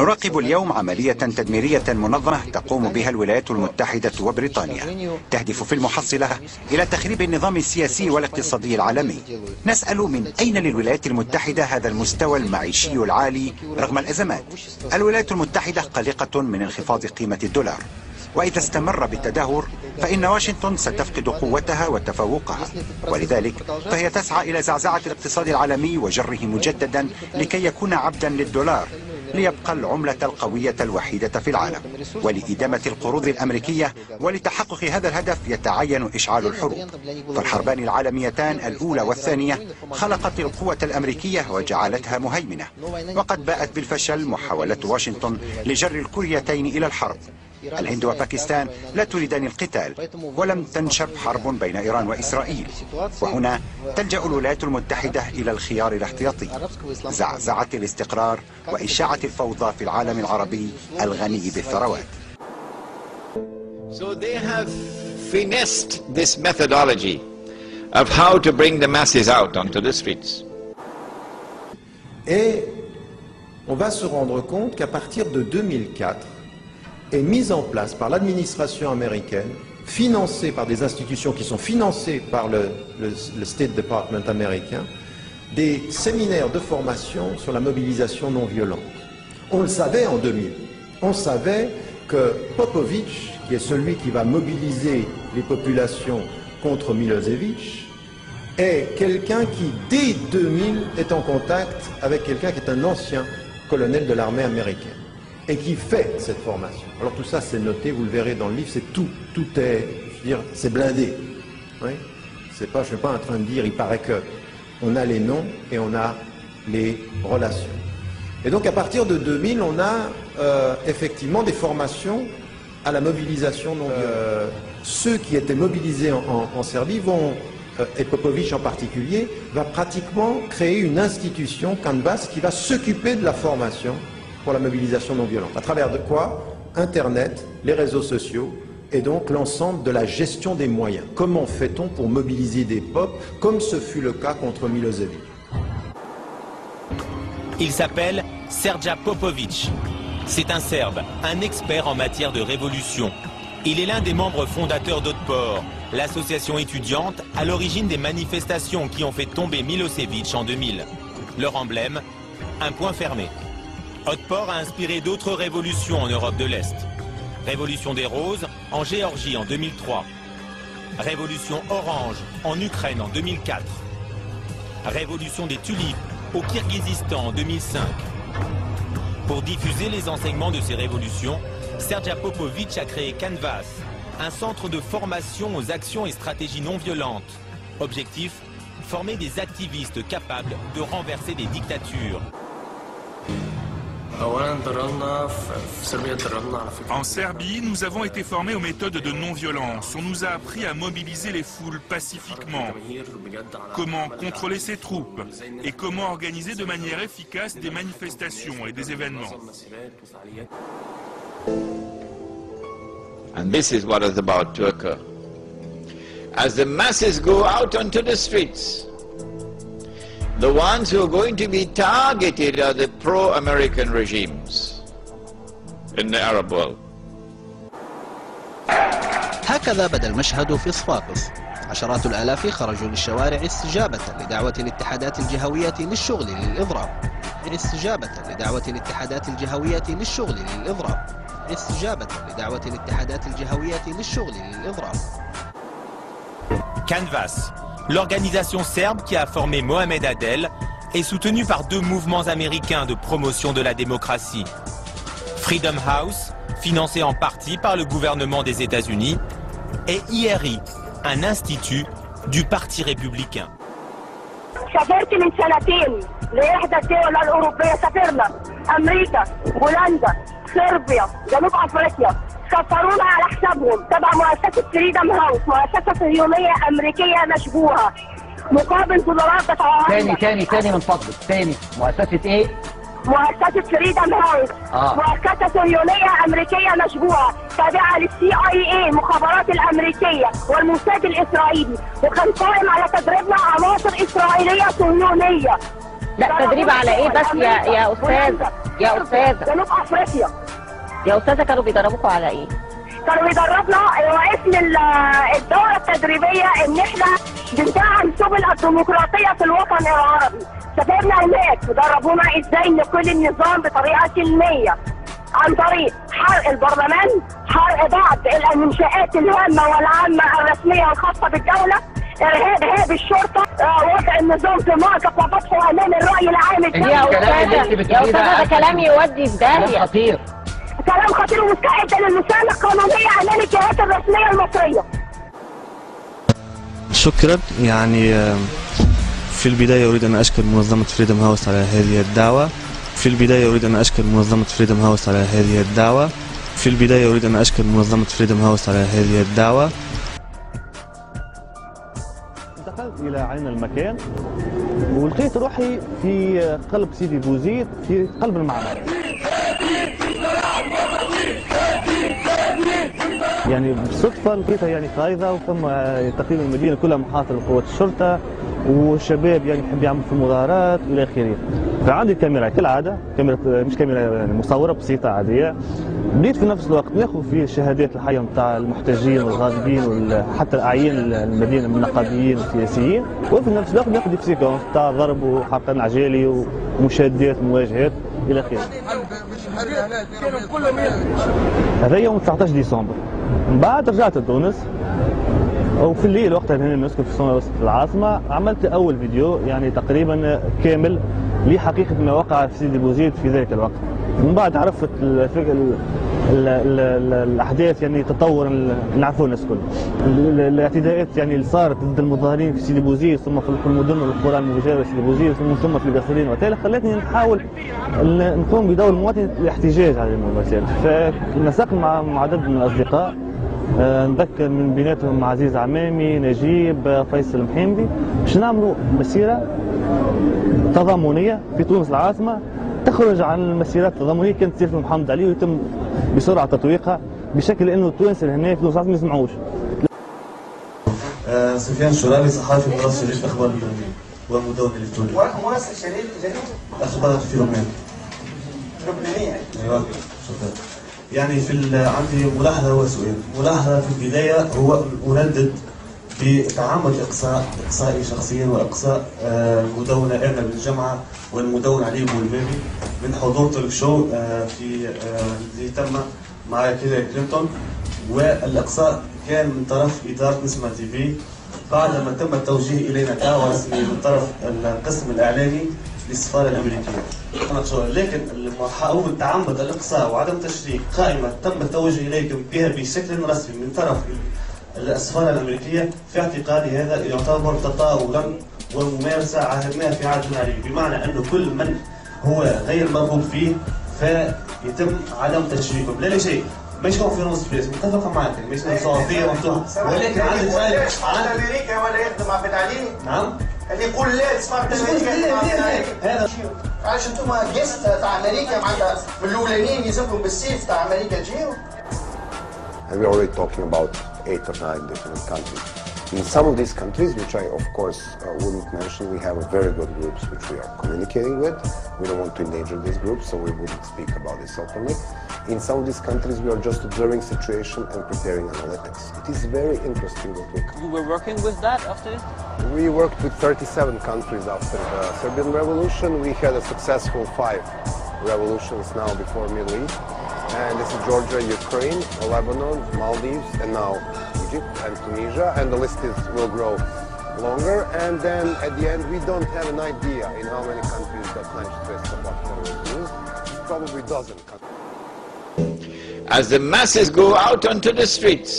نراقب اليوم عملية تدميرية منظمة تقوم بها الولايات المتحدة وبريطانيا، تهدف في المحصلة إلى تخريب النظام السياسي والاقتصادي العالمي. نسأل من أين للولايات المتحدة هذا المستوى المعيشي العالي رغم الأزمات؟ الولايات المتحدة قلقة من انخفاض قيمة الدولار، وإذا استمر بالتدهور فإن واشنطن ستفقد قوتها وتفوقها، ولذلك فهي تسعى إلى زعزعة الاقتصاد العالمي وجره مجددا لكي يكون عبدا للدولار، ليبقى العملة القوية الوحيدة في العالم. ولإدامة القروض الأمريكية ولتحقق هذا الهدف يتعين إشعال الحروب، فالحربان العالميتان الأولى والثانية خلقت القوة الأمريكية وجعلتها مهيمنة، وقد باءت بالفشل محاولة واشنطن لجر الكوريتين إلى الحرب. الهند وباكستان لا تريدان القتال، ولم تنشب حرب بين إيران وإسرائيل، وهنا تلجأ الولايات المتحدة إلى الخيار الاحتياطي: زعزعة الاستقرار وإشاعة الفوضى في العالم العربي الغني بالثروات. So they have finessed this methodology of how to bring the masses out onto the streets. Et on va se rendre compte qu'à partir de 2004, est mise en place par l'administration américaine, financée par des institutions qui sont financées par le State Department américain, des séminaires de formation sur la mobilisation non violente. On le savait en 2000. On savait que Popovich, qui est celui qui va mobiliser les populations contre Milosevic, est quelqu'un qui, dès 2000, est en contact avec quelqu'un qui est un ancien colonel de l'armée américaine et qui fait cette formation. Alors tout ça c'est noté, vous le verrez dans le livre, c'est tout est, je veux dire, c'est blindé. Oui, c'est pas, je ne suis pas en train de dire, il paraît que. On a les noms et on a les relations. Et donc à partir de 2000, on a effectivement des formations à la mobilisation non violente. Ceux qui étaient mobilisés en Serbie vont, et Popovich en particulier, va pratiquement créer une institution, Canvas, qui va s'occuper de la formation pour la mobilisation non violente. À travers de quoi? Internet, les réseaux sociaux et donc l'ensemble de la gestion des moyens. Comment fait-on pour mobiliser des peuples comme ce fut le cas contre Milosevic? Il s'appelle Srđa Popović. C'est un Serbe, un expert en matière de révolution. Il est l'un des membres fondateurs d'Otpor, l'association étudiante à l'origine des manifestations qui ont fait tomber Milosevic en 2000. Leur emblème, un point fermé. Otpor a inspiré d'autres révolutions en Europe de l'Est. Révolution des roses en Géorgie en 2003. Révolution orange en Ukraine en 2004. Révolution des tulipes au Kirghizistan en 2005. Pour diffuser les enseignements de ces révolutions, Srđa Popović a créé Canvas, un centre de formation aux actions et stratégies non violentes. Objectif, former des activistes capables de renverser des dictatures. En Serbie, nous avons été formés aux méthodes de non-violence. On nous a appris à mobiliser les foules pacifiquement, comment contrôler ses troupes et comment organiser de manière efficace des manifestations et des événements. And this is what is about to occur. As the masses go out onto the streets, the ones who are going to be targeted are the pro-American regimes in the Arab world. هكذا بدا المشهد في صفاقس. عشرات الآلاف خرجوا للشوارع استجابة لدعوة الاتحادات الجهوية للشغل للإضراب. استجابة لدعوة الاتحادات الجهوية للشغل للإضراب. استجابة لدعوة الاتحادات الجهوية للشغل للإضراب. Canvas, l'organisation serbe qui a formé Mohamed Adel, est soutenue par deux mouvements américains de promotion de la démocratie. Freedom House, financé en partie par le gouvernement des États-Unis, et IRI, un institut du Parti républicain. سافرت من سنتين لإحدى الدول الأوروبية، سافرنا أمريكا، هولندا، صربيا، جنوب أفريقيا، سفرونا على حسابهم تبع مؤسسة فريدم هاوس، مؤسسة صهيونية أمريكية مشبوهة، مقابل دولارات دفعوها. تاني من فضلك، تاني مؤسسة إيه؟ مؤسسة فريدم هاوس، مؤسسة صهيونية أمريكية مشبوهة تابعة للCIA المخابرات الأمريكية والموساد الإسرائيلي، وكان قائم على تدريبنا عناصر إسرائيلية صهيونية. لا تدريب على ايه بس يا استاذه؟ يا استاذه جنوب افريقيا. يا استاذه كانوا بيدربوكوا على ايه؟ كانوا بيدربنا اسم الدوره التدريبيه ان احنا بندعم سبل الديمقراطيه في الوطن العربي. سافرنا هناك ودربونا ازاي نقل النظام بطريقه سلميه عن طريق حرق البرلمان، حرق بعض المنشآت الهامه والعامه الرسميه الخاصه بالدوله، ارهاب الشرطه، وضع النظام في موقف وفتحه امام الراي العام. يا استاذه ده كلام يودي في داهيه. خطير، كلام خطير ومستعد للمساءله القانونيه امام الجهات الرسميه المصريه. شكرا. يعني في البداية أريد أن أشكر منظمة فريدم هاوس على هذه الدعوة. في البداية أريد أن أشكر منظمة فريدم هاوس على هذه الدعوة. في البداية أريد أن أشكر منظمة فريدم هاوس على هذه الدعوة. دخلت إلى عين المكان ولقيت روحي في قلب سيدي بوزيد في قلب المعمل. يعني بالصدفة لقيتها يعني قايدة وثم تقريبا المدينة كلها محاصرة بقوات الشرطة والشباب يعني يحب يعمل في المظاهرات إلى آخره. فعندي كاميرا كالعادة، كاميرا مش كاميرا يعني مصورة بسيطة عادية. بديت في نفس الوقت ناخذ في الشهادات الحية نتاع المحتجين والغاضبين وحتى الأعيان المدينة من النقابيين والسياسيين، وفي نفس الوقت ناخذ في سيكونس تاع ضرب وحرقان عجالي ومشادات ومواجهات إلى آخره. هذا يوم 19 ديسمبر. من بعد رجعت لتونس وفي الليل وقتها هنا نسكن في وسط العاصمة عملت أول فيديو يعني تقريبا كامل لحقيقة ما وقع في سيدي بوزيد في ذلك الوقت. من بعد عرفت الأحداث يعني تطور اللي نعرفوه الناس الكل. الاعتداءات يعني اللي صارت ضد المظاهرين في سيدي بوزيد ثم في المدن والقرى المجاورة لسيدي بوزيد ثم في القصرين وتالي خلتني نحاول نقوم بدور المواطن الاحتجاج على الممارسات. فنسقت مع عدد من الأصدقاء نذكر من بيناتهم عزيز عمامي، نجيب، فيصل محمدي باش نعملوا مسيرة تضامنية في تونس العاصمة تخرج عن المسيرات التضامنية كانت تصير في محمد علي ويتم بسرعة تطويقها بشكل انه التوانسة هنا في تونس العاصمة ما يسمعوش. سفيان شرالي صحافي مراسل شريف الاخبار اليومية ومدون الكتروني. مراسل شريف اخبار في لبنان. لبنانية. ايوه شكرا. يعني عندي ملاحظة وسؤال. ملاحظة في البداية هو أردد بتعمد إقصائي شخصيا وإقصاء المدونة إرنا بالجامعة والمدون علي بولبابي من حضور تلك شو في اللي تم مع هيلاري كلينتون، والإقصاء كان من طرف إدارة نسمة تي في بعدما تم التوجيه إلينا دعوة رسمية من طرف القسم الإعلامي للسفارة الأمريكية. لكن محاولة تعمد الإقصاء وعدم تشريك قائمة تم التوجه إليكم بها بشكل رسمي من طرف السفارة الأمريكية في اعتقادي هذا يعتبر تطاولا وممارسة عهدناها في عهد بن علي، بمعنى أنه كل من هو غير مرغوب فيه فيتم عدم تشريكه بلا شيء. مش هو في نص فيس متفق معك مش صوفية مفتوحة، ولكن عندي سؤال عن أمريكا ولا يخدم مع بن علي؟ نعم؟ اللي يقول لا سفارة أمريكا هذا علاش انتم جيست تاع أمريكا معناتها من الأولانيين يزكوا بالسيف تاع أمريكا تجيو؟ And we're already talking about 8 or 9 different countries. In some of these countries, which I of course wouldn't mention, we have very good groups which we are communicating with. We don't want to endanger these groups, so we wouldn't speak about this openly. In some of these countries, we are just observing situation and preparing analytics. It is very interesting what we You were working with that after this? We worked with 37 countries after the Serbian Revolution. We had a successful 5 revolutions now before Middle East. And this is Georgia, Ukraine, Lebanon, Maldives, and now Egypt and Tunisia. And the list will grow longer. And then at the end, we don't have an idea in how many countries that manifest about terrorism is. It's probably dozens. As the masses go out onto the streets,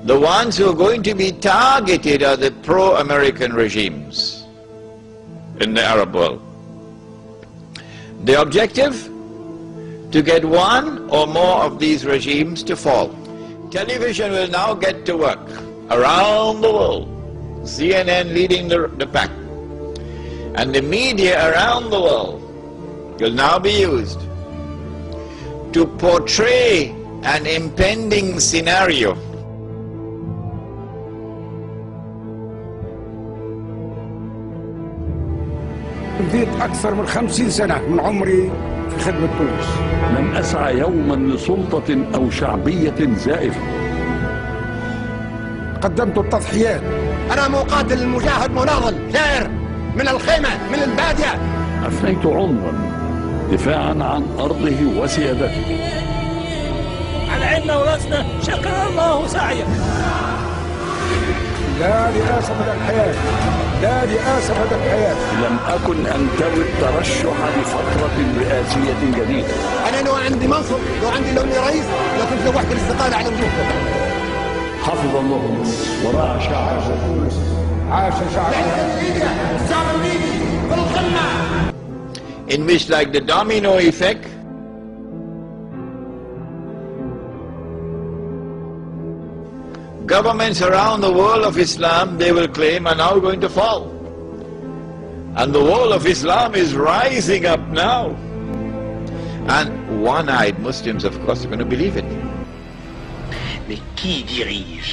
the ones who are going to be targeted are the pro-American regimes in the Arab world. The objective? To get one or more of these regimes to fall. Television will now get to work around the world, CNN leading the pack, and the media around the world will now be used to portray an impending scenario قضيت أكثر من 50 سنة من عمري في خدمة تونس. لم أسعى يوما لسلطة أو شعبية زائفة. قدمت التضحيات. أنا مقاتل مجاهد مناضل ثائر من الخيمة من البادية. أفنيت عمرا دفاعا عن أرضه وسيادته. على عيننا وراسنا، شكر الله سعيك. لا رئاسة مدى الحياة، لا رئاسة مدى الحياة. لم أكن أنتوي الترشح لفترة رئاسية جديدة. أنا لو عندي منصب، لو عندي لوني رئيس، لو كنت لوحدي الاستقالة على وجوهكم. حفظ الله مصر ورعى شعبه. عاش شعبنا. الشعب الليبي في القمة. In which, like the domino effect, governments around the world of Islam, they will claim, are now going to fall. And the wall of Islam is rising up now. And one-eyed Muslims, of course, are going to believe it. Mais qui dirige